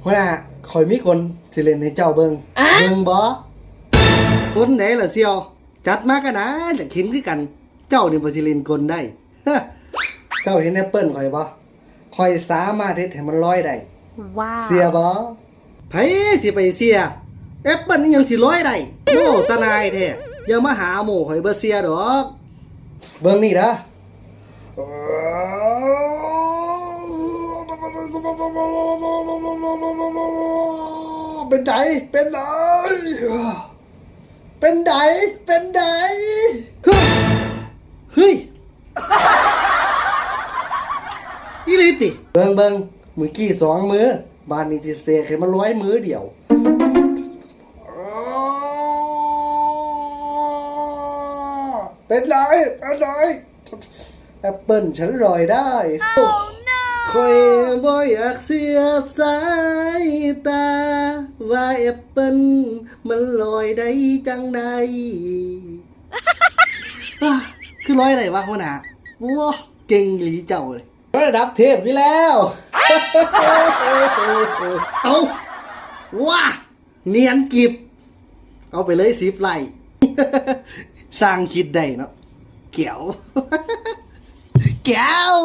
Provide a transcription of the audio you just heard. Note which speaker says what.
Speaker 1: หัวหน้าคอยมีคนสิเล่นให้เจ้าเบิ่งบ่คนไหนล่ะเสี่ยวจัดมากันนะอยากเห็นคือกันเจ้านี่บ่สิเล่นกลได้ เจ้าเห็นแอปเปิ้ลข่อยบ่ข่อยสามารถเฮ็ดให้มันลอยได้
Speaker 2: ว้าว
Speaker 1: เสียบ่ไผสิไปเสียแอปเปิ้ลนี่ยังสิลอยได้โอ้ตาหนายแท้อย่ามาหาหมู่ข่อยบ่เสียดอกเบิ่งนี่เด้อเป็นไดเป็นไดเป็นไดเป็นไดเฮ้ยอีลิติเบิ่งมือกี้2มือบานนี้สิเสกให้มันร้อยมือเดียวเป็นไรเป็นไรแอปเปิ้ลฉันลอยได้คอยบ่อยากเสียสายตาว่าแอปเปิ้ลมันลอยได้จังใด คือลอยได้วะหัวหน้าว้าเก่งหลีเจ้าเลยระดับเทพนี่แล้ว เอาว้าเนียนกิบเอาไปเลย10 ไร่ สร้างคิดได้เนาะเกี่ยว แก้ว